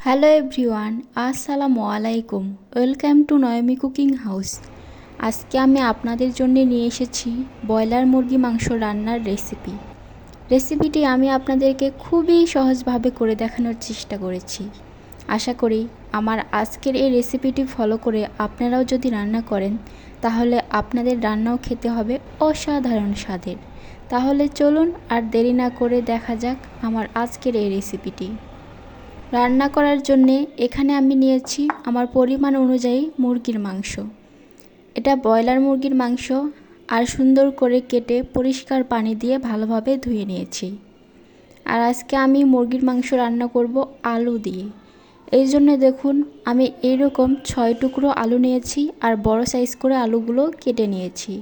Hello everyone, আসসালামু আলাইকুম। Welcome to Naymi cooking house. আজকে আমি আপনাদের জন্য নিয়ে এসেছি ব্রয়লার মুরগি মাংস রান্নার রেসিপিটি আমি আপনাদেরকে খুবই সহজভাবে করে দেখানোর চেষ্টা করেছি। আশা করি আমার আজকের এই রেসিপিটি ফলো করে আপনারাও যদি রান্না করেন তাহলে আপনাদের রান্নাও খেতে হবে অসাধারণ স্বাদের। তাহলে চলুন আর দেরি না করে দেখা যাক আমার আজকের এই রেসিপিটি। রান্না করার জন্যে এখানে আমি নিয়েছি আমার পরিমাণ অনুযায়ী মুরগির মাংস। এটা ব্রয়লার মুরগির মাংস, আর সুন্দর করে কেটে পরিষ্কার পানি দিয়ে ভালোভাবে ধুয়ে নিয়েছি। আর আজকে আমি মুরগির মাংস রান্না করব আলু দিয়ে। এই জন্য দেখুন আমি এইরকম 6 টুকরো আলু নিয়েছি আর বড় সাইজ করে আলুগুলো কেটে নিয়েছি।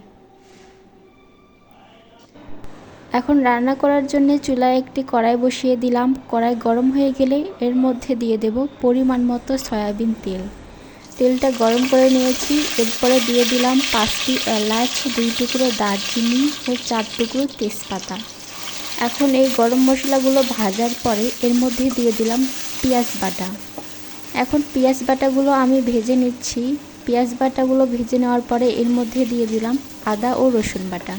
এখন রান্না করার জন্য চুলায় একটি কড়াই বসিয়ে দিলাম। কড়াই গরম হয়ে গেলে এর মধ্যে দিয়ে দেব পরিমাণ মতো সয়াবিন তেল। তেলটা গরম করে নিয়েছি। এরপরে দিয়ে দিলাম 5টি এলাচ, 2 টুকরো দারচিনি ও 4 টুকরো তেজপাতা। এখন এই গরম মশলাগুলো ভাজার পরে এর মধ্যে দিয়ে দিলাম পেঁয়াজ বাটা। এখন পেঁয়াজ বাটাগুলো আমি ভেজে নিচ্ছি। পেঁয়াজ বাটাগুলো ভেজে নেওয়ার পরে এর মধ্যে দিয়ে দিলাম আদা ও রসুন বাটা।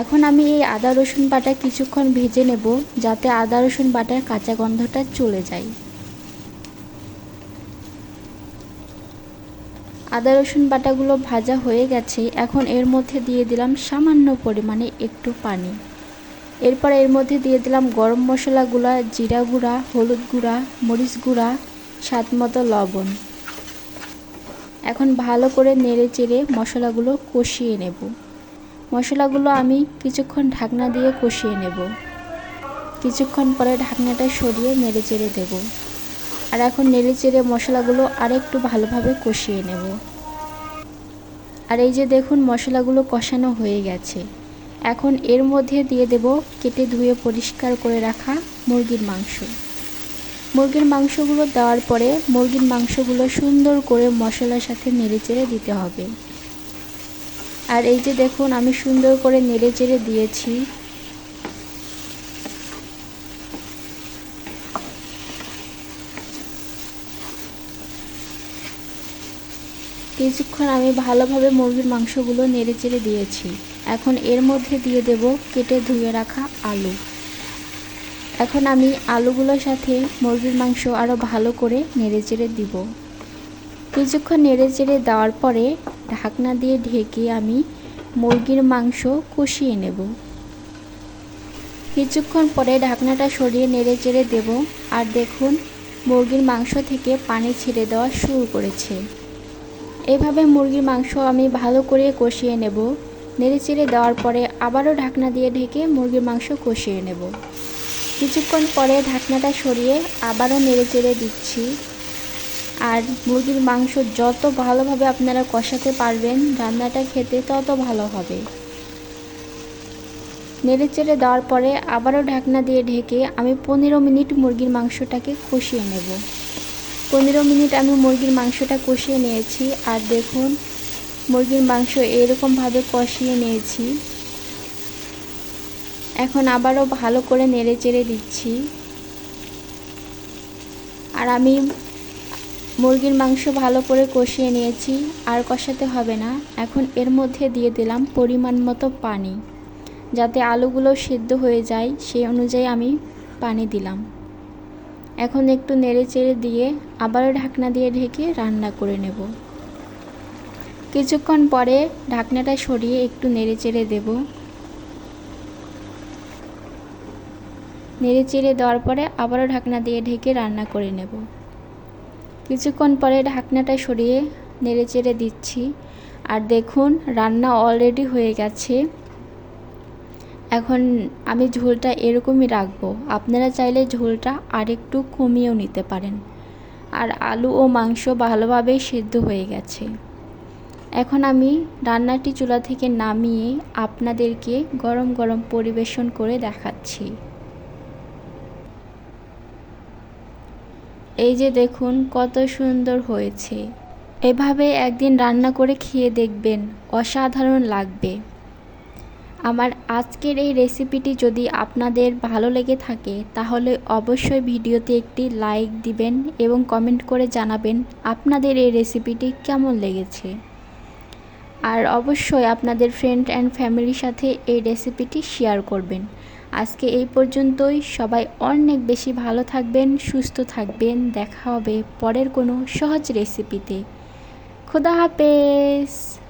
এখন আমি এই আদা রসুন বাটা কিছুক্ষণ ভেজে নেব, যাতে আদা রসুন বাটার কাঁচা গন্ধটা চলে যায়। আদা রসুন বাটাগুলো ভাজা হয়ে গেছে। এখন এর মধ্যে দিয়ে দিলাম সামান্য পরিমাণে একটু পানি। এরপর এর মধ্যে দিয়ে দিলাম গরম মশলা গুঁড়া, জিরা গুঁড়া, হলুদ গুঁড়া, মরিচ গুঁড়া, স্বাদ মতো লবণ। এখন ভালো করে নেড়ে চেড়ে মশলাগুলো কষিয়ে নেব। মশলাগুলো আমি কিছুক্ষণ ঢাকনা দিয়ে কষিয়ে নেব। কিছুক্ষণ পরে ঢাকনাটা সরিয়ে নেড়ে চেড়ে দেব। আর এখন নেড়ে চেড়ে মশলাগুলো আরেকটু ভালোভাবে কষিয়ে নেব। আর এই যে দেখুন মশলাগুলো কষানো হয়ে গেছে। এখন এর মধ্যে দিয়ে দেব কেটে ধুয়ে পরিষ্কার করে রাখা মুরগির মাংস। মুরগির মাংসগুলো দেওয়ার পরে মুরগির মাংসগুলো সুন্দর করে মশলার সাথে নেড়ে চেড়ে দিতে হবে। আর এই যে দেখুন আমি সুন্দর করে নেড়ে চেড়ে দিয়েছি। কিছুক্ষণ আমি ভালোভাবে মুরগির মাংসগুলো নেড়ে চেড়ে দিয়েছি। এখন এর মধ্যে দিয়ে দেব কেটে ধুয়ে রাখা আলু। এখন আমি আলুগুলোর সাথে মুরগির মাংস আরও ভালো করে নেড়ে চেড়ে দিব। কিছুক্ষণ নেড়ে চেড়ে দেওয়ার পরে ঢাকনা দিয়ে ঢেকে আমি মুরগির মাংস কষিয়ে নেব। কিছুক্ষণ পরে ঢাকনাটা সরিয়ে নেড়ে চেড়ে দেব। আর দেখুন মুরগির মাংস থেকে পানি ছেড়ে দেওয়া শুরু করেছে। এভাবে মুরগির মাংস আমি ভালো করে কষিয়ে নেব। নেড়ে চেড়ে দেওয়ার পরে আবারও ঢাকনা দিয়ে ঢেকে মুরগির মাংস কষিয়ে নেব। কিছুক্ষণ পরে ঢাকনাটা সরিয়ে আবারও নেড়ে চেড়ে দিচ্ছি। আর মুরগির মাংস যত ভালোভাবে আপনারা কষাতে পারবেন রান্নাটা খেতে তত ভালো হবে। নেড়ে চেড়ে দেওয়ার পরে আবারও ঢাকনা দিয়ে ঢেকে আমি 15 মিনিট মুরগির মাংসটাকে কষিয়ে নেব। 15 মিনিট আমি মুরগির মাংসটা কষিয়ে নিয়েছি। আর দেখুন মুরগির মাংস এরকমভাবে কষিয়ে নিয়েছি। এখন আবারও ভালো করে নেড়ে চেড়ে দিচ্ছি। আর আমি মুরগির মাংস ভালো করে কষিয়ে নিয়েছি, আর কষাতে হবে না। এখন এর মধ্যে দিয়ে দিলাম পরিমাণ মতো পানি, যাতে আলুগুলো সিদ্ধ হয়ে যায় সেই অনুযায়ী আমি পানি দিলাম। এখন একটু নেড়ে চেড়ে দিয়ে আবারও ঢাকনা দিয়ে ঢেকে রান্না করে নেব। কিছুক্ষণ পরে ঢাকনাটা সরিয়ে একটু নেড়ে চেড়ে দেব। নেড়ে চেড়ে দেওয়ার পরে আবারও ঢাকনা দিয়ে ঢেকে রান্না করে নেব। কিছুক্ষণ পরে ঢাকনাটা সরিয়ে নেড়ে চেড়ে দিচ্ছি। আর দেখুন রান্না অলরেডি হয়ে গেছে। এখন আমি ঝোলটা এরকমই রাখবো। আপনারা চাইলে ঝোলটা আরেকটু কমিয়েও নিতে পারেন। আর আলু ও মাংস ভালোভাবেই সিদ্ধ হয়ে গেছে। এখন আমি রান্নাটি চুলা থেকে নামিয়ে আপনাদেরকে গরম গরম পরিবেশন করে দেখাচ্ছি। এই যে দেখুন কত সুন্দর হয়েছে। এভাবে একদিন রান্না করে খেয়ে দেখবেন, অসাধারণ লাগবে। আমার আজকের এই রেসিপিটি যদি আপনাদের ভালো লেগে থাকে তাহলে অবশ্যই ভিডিওতে একটি লাইক দিবেন এবং কমেন্ট করে জানাবেন আপনাদের এই রেসিপিটি কেমন লেগেছে। আর অবশ্যই আপনাদের ফ্রেন্ড অ্যান্ড ফ্যামিলির সাথে এই রেসিপিটি শেয়ার করবেন। আজকে এই পর্যন্তই। সবাই অনেক বেশি ভালো থাকবেন, সুস্থ থাকবেন। দেখা হবে পরের কোনো সহজ রেসিপিতে। খোদা হাফেজ।